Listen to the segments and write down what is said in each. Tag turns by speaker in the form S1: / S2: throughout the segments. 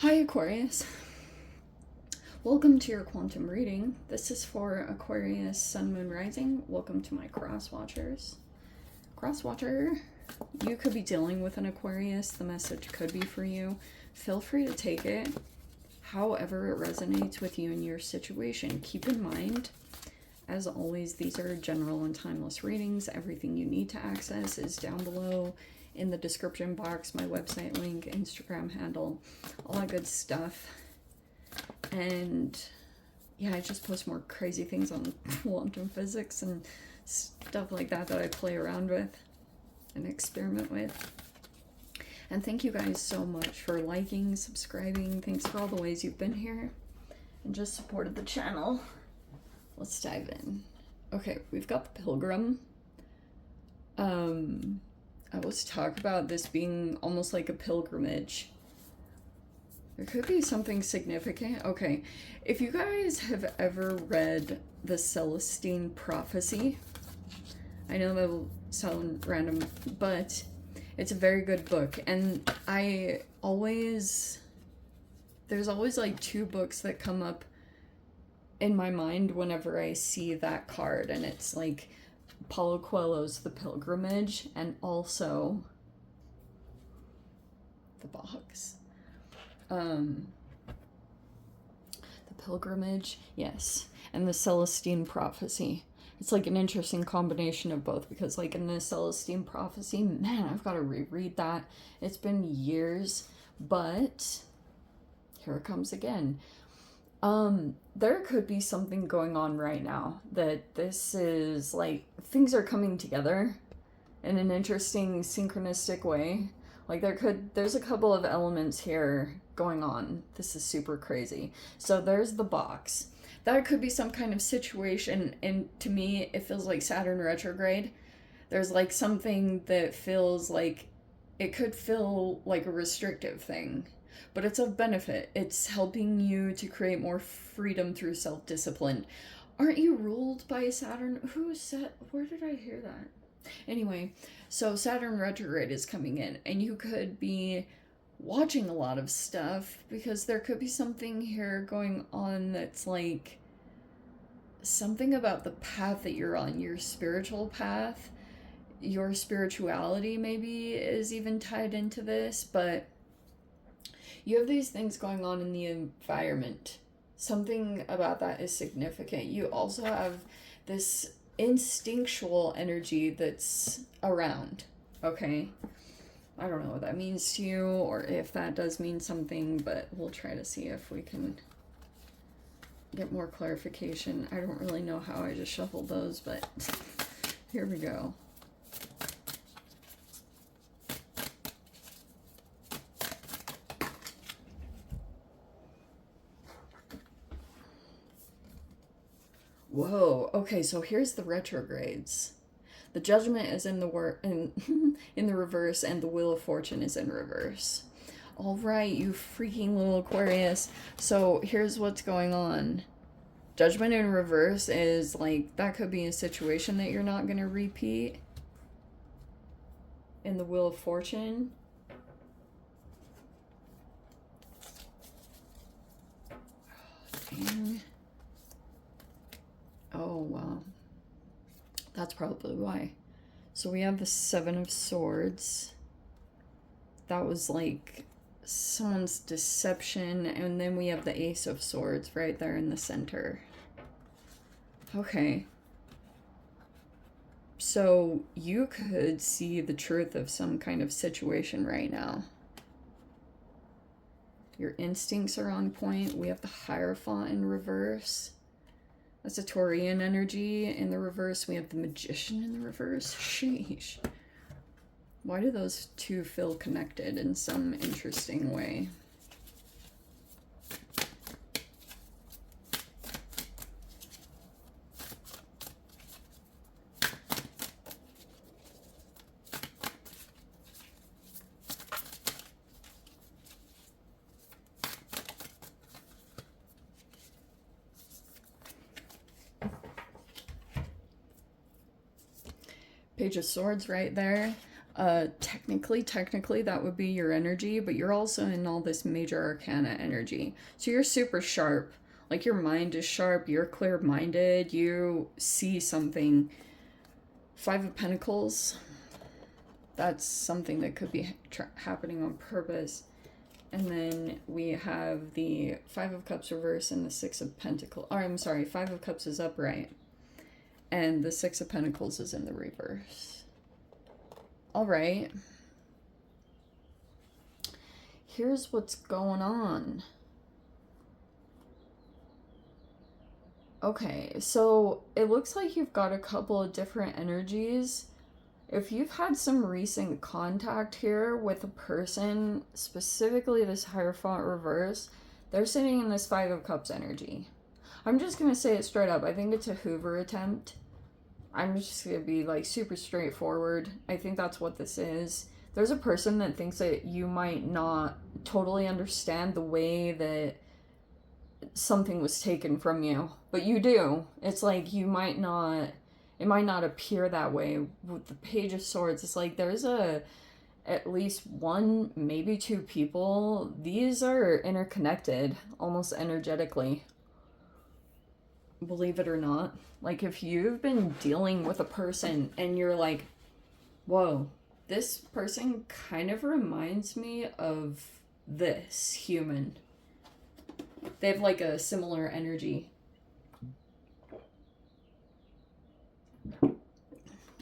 S1: Hi Aquarius, welcome to your quantum reading. This is for Aquarius Sun Moon Rising. Welcome to my cross watchers. Cross watcher, you could be dealing with an Aquarius. The message could be for you. Feel free to take it however it resonates with you in your situation. Keep in mind, as always, these are general and timeless readings. Everything you need to access is down below in the description box, my website link, Instagram handle, all that good stuff. And yeah, I just post more crazy things on quantum physics and stuff like that that I play around with and experiment with. And thank you guys so much for liking, subscribing. Thanks for all the ways you've been here and just supported the channel. Let's dive in. Okay, we've got the Pilgrim. I was talk about this being almost like a pilgrimage. There could be something significant. Okay, if you guys have ever read the Celestine Prophecy, I know that will sound random, but it's a very good book. And there's always like two books that come up in my mind whenever I see that card, and it's like Paulo Coelho's The Pilgrimage and also the box. The Pilgrimage, yes, and the Celestine Prophecy. It's like an interesting combination of both, because like in the Celestine Prophecy, man, I've got to reread that. It's been years, but here it comes again. There could be something going on right now that this is like things are coming together in an interesting synchronistic way. Like there's a couple of elements here going on. This is super crazy. So there's the box. That could be some kind of situation, and to me it feels like Saturn retrograde. There's like something that feels like it could feel like a restrictive thing, but it's of benefit. It's helping you to create more freedom through self-discipline. Aren't you ruled by Saturn? Where did I hear that? Anyway, so Saturn retrograde is coming in, and you could be watching a lot of stuff because there could be something here going on that's like something about the path that you're on, your spiritual path. Your spirituality maybe is even tied into this, but you have these things going on in the environment. Something about that is significant. You also have this instinctual energy that's around, okay? I don't know what that means to you, or if that does mean something, but we'll try to see if we can get more clarification. I don't really know how I just shuffled those, but here we go. Whoa, okay, so here's the retrogrades. The Judgment is in the in the reverse, and the Wheel of Fortune is in reverse. All right, you freaking little Aquarius. So here's what's going on. Judgment in reverse is like, that could be a situation that you're not going to repeat. In the Wheel of Fortune, dang. Oh, wow. That's probably why. So we have the Seven of Swords. That was like someone's deception. And then we have the Ace of Swords right there in the center. Okay. So you could see the truth of some kind of situation right now. Your instincts are on point. We have the Hierophant in reverse. That's a Taurian energy in the reverse. We have the Magician in the reverse. Sheesh. Why do those two feel connected in some interesting way? Page of Swords right there. Technically, that would be your energy, but you're also in all this major arcana energy. So you're super sharp. Like, your mind is sharp, you're clear-minded, you see something. Five of Pentacles, that's something that could be happening on purpose. And then we have the Five of Cups reverse and the Six of Pentacles. Or, I'm sorry, Five of Cups is upright. And the Six of Pentacles is in the reverse. Alright. Here's what's going on. Okay, so it looks like you've got a couple of different energies. If you've had some recent contact here with a person, specifically this Hierophant reverse, they're sitting in this Five of Cups energy. I'm just going to say it straight up. I think it's a Hoover attempt. I'm just going to be like super straightforward. I think that's what this is. There's a person that thinks that you might not totally understand the way that something was taken from you, but you do. It's like you might not, it might not appear that way. With the Page of Swords, it's like there's at least one, maybe two people. These are interconnected almost energetically, believe it or not. Like, if you've been dealing with a person and you're like, whoa, this person kind of reminds me of this human. They have like a similar energy.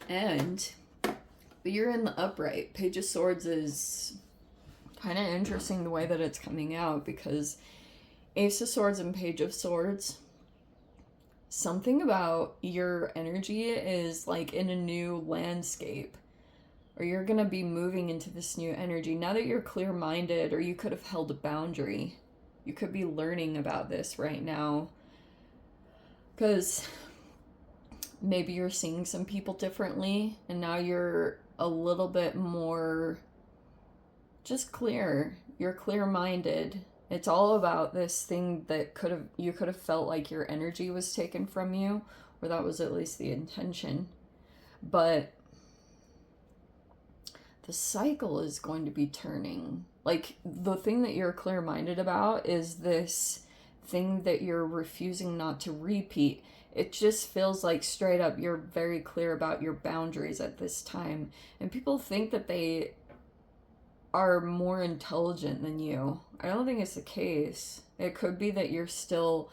S1: And, but you're in the upright. Page of Swords is kind of interesting the way that it's coming out, because Ace of Swords and Page of Swords, something about your energy is like in a new landscape, or you're gonna be moving into this new energy. Now that you're clear-minded, or you could have held a boundary, you could be learning about this right now, because maybe you're seeing some people differently, and now you're a little bit more just clear. You're clear-minded. It's all about this thing that you could have felt like your energy was taken from you, or that was at least the intention. But the cycle is going to be turning. Like, the thing that you're clear-minded about is this thing that you're refusing not to repeat. It just feels like straight up you're very clear about your boundaries at this time. And people think that they are more intelligent than you. I don't think it's the case. It could be that you're still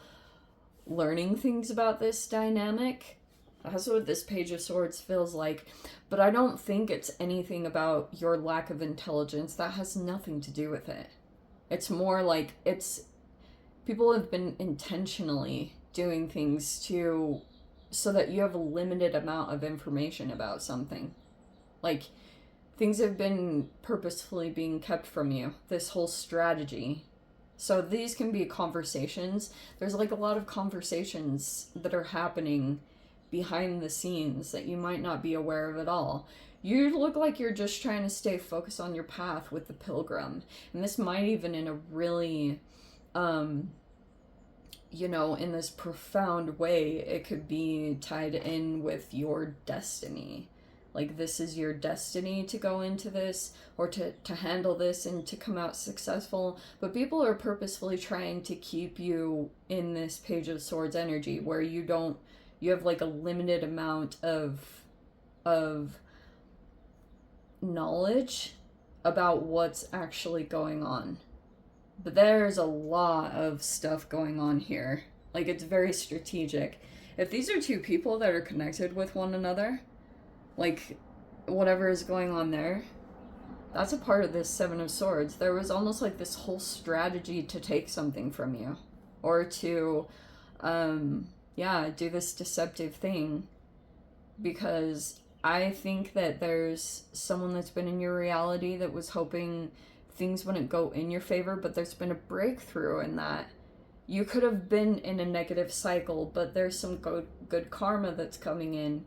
S1: learning things about this dynamic. That's what this Page of Swords feels like. But I don't think it's anything about your lack of intelligence. That has nothing to do with it. It's more like people have been intentionally doing things so that you have a limited amount of information about something. Like, things have been purposefully being kept from you. This whole strategy. So these can be conversations. There's like a lot of conversations that are happening behind the scenes that you might not be aware of at all. You look like you're just trying to stay focused on your path with the Pilgrim. And this might even in a really, in this profound way, it could be tied in with your destiny. Like, this is your destiny to go into this, or to handle this and to come out successful. But people are purposefully trying to keep you in this Page of Swords energy, where you have like a limited amount of knowledge about what's actually going on. But there's a lot of stuff going on here. Like, it's very strategic. If these are two people that are connected with one another, like, whatever is going on there, that's a part of this Seven of Swords. There was almost like this whole strategy to take something from you, or to, do this deceptive thing, because I think that there's someone that's been in your reality that was hoping things wouldn't go in your favor, but there's been a breakthrough in that. You could have been in a negative cycle, but there's some good karma that's coming in.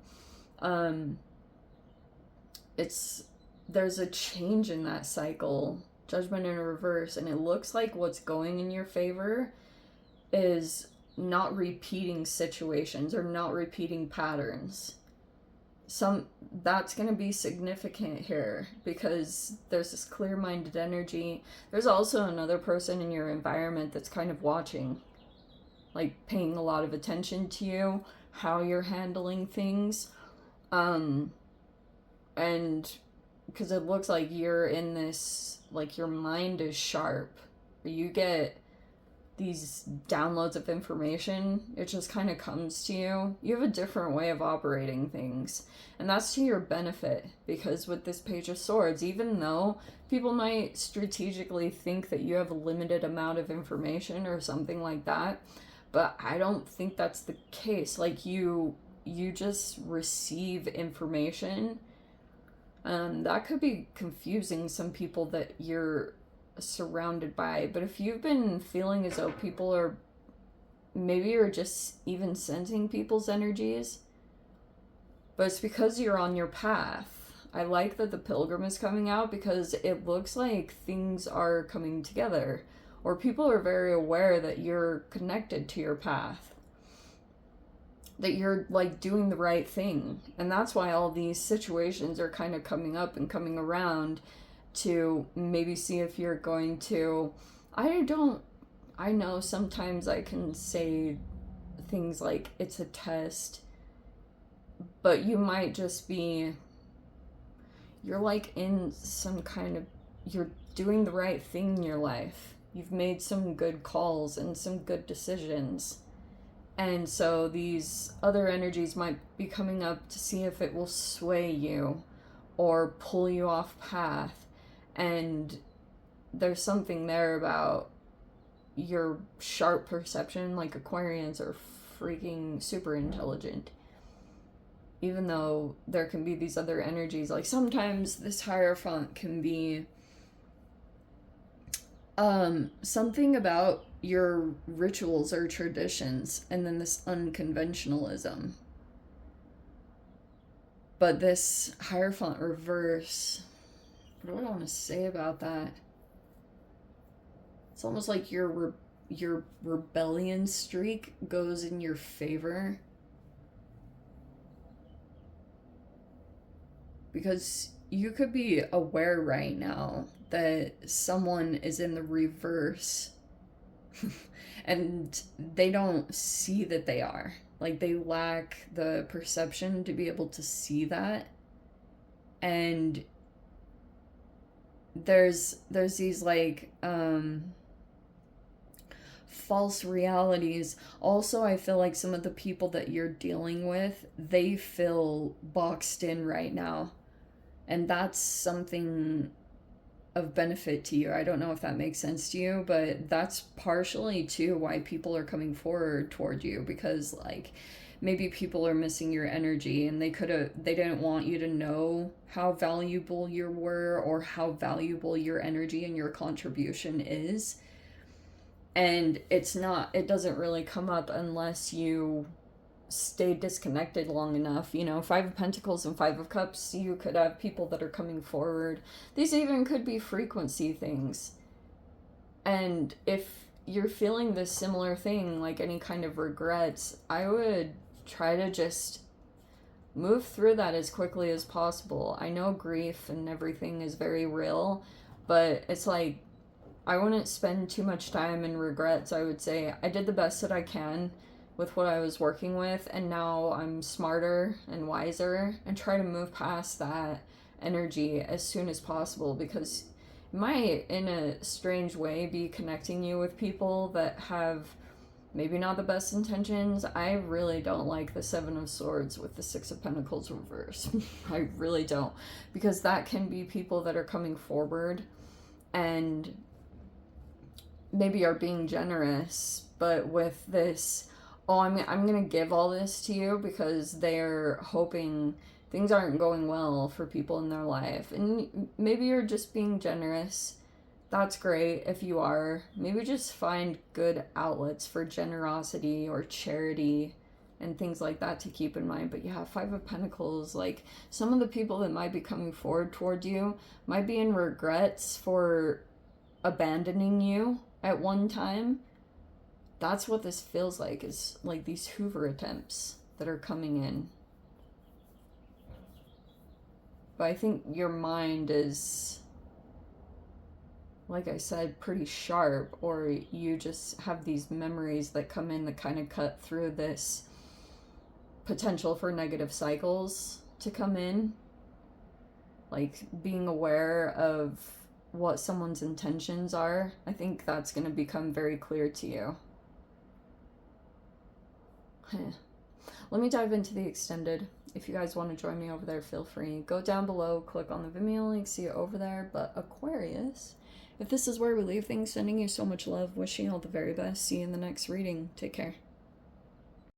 S1: There's a change in that cycle. Judgment in reverse, and it looks like what's going in your favor is not repeating situations or not repeating patterns. that's going to be significant here because there's this clear-minded energy. There's also another person in your environment that's kind of watching, like paying a lot of attention to you, how you're handling things. And because it looks like you're in this, like your mind is sharp. You get these downloads of information, it just kind of comes to you. You have a different way of operating things, and that's to your benefit, because with this Page of Swords, even though people might strategically think that you have a limited amount of information or something like that, but I don't think that's the case. Like you just receive information. That could be confusing some people that you're surrounded by, but if you've been feeling as though people are, maybe you're just even sensing people's energies, but it's because you're on your path. I like that the Pilgrim is coming out because it looks like things are coming together, or people are very aware that you're connected to your path, that you're like doing the right thing. And that's why all these situations are kind of coming up and coming around to maybe see if you're going to, I know sometimes I can say things like it's a test, but you might just be, you're like in some kind of, you're doing the right thing in your life. You've made some good calls and some good decisions. And so these other energies might be coming up to see if it will sway you or pull you off path. And there's something there about your sharp perception, like Aquarians are freaking super intelligent. Even though there can be these other energies, like sometimes this Hierophant can be something about your rituals or traditions, and then this unconventionalism. But this Hierophant reverse, what do I want to say about that? It's almost like your rebellion streak goes in your favor. Because you could be aware right now that someone is in the reverse and they don't see that they are. Like they lack the perception to be able to see that. And there's these like false realities. Also, I feel like some of the people that you're dealing with, they feel boxed in right now, and that's something of benefit to you. I don't know if that makes sense to you, but that's partially too why people are coming forward toward you, because like maybe people are missing your energy and they didn't want you to know how valuable you were or how valuable your energy and your contribution is. And it doesn't really come up unless you stay disconnected long enough. You know, Five of Pentacles and Five of Cups, you could have people that are coming forward. These even could be frequency things. And if you're feeling this similar thing, like any kind of regrets, I would try to just move through that as quickly as possible. I know grief and everything is very real, but it's like, I wouldn't spend too much time in regrets. I would say I did the best that I can with what I was working with, and now I'm smarter and wiser, and try to move past that energy as soon as possible, because it might, in a strange way, be connecting you with people that have maybe not the best intentions. I really don't like the Seven of Swords with the Six of Pentacles reverse. I really don't, because that can be people that are coming forward and maybe are being generous, but with this, oh, I'm gonna give all this to you, because they're hoping things aren't going well for people in their life. And maybe you're just being generous. That's great if you are. Maybe just find good outlets for generosity or charity and things like that to keep in mind. But yeah, Five of Pentacles, like some of the people that might be coming forward toward you might be in regrets for abandoning you at one time. That's what this feels like, is like these Hoover attempts that are coming in. But I think your mind is, like I said, pretty sharp, or you just have these memories that come in that kind of cut through this potential for negative cycles to come in. Like being aware of what someone's intentions are, I think that's going to become very clear to you. Let me dive into the extended. If you guys want to join me over there, feel free. Go down below, click on the Vimeo link, see it over there. But Aquarius, if this is where we leave things, sending you so much love, wishing you all the very best. See you in the next reading. Take care.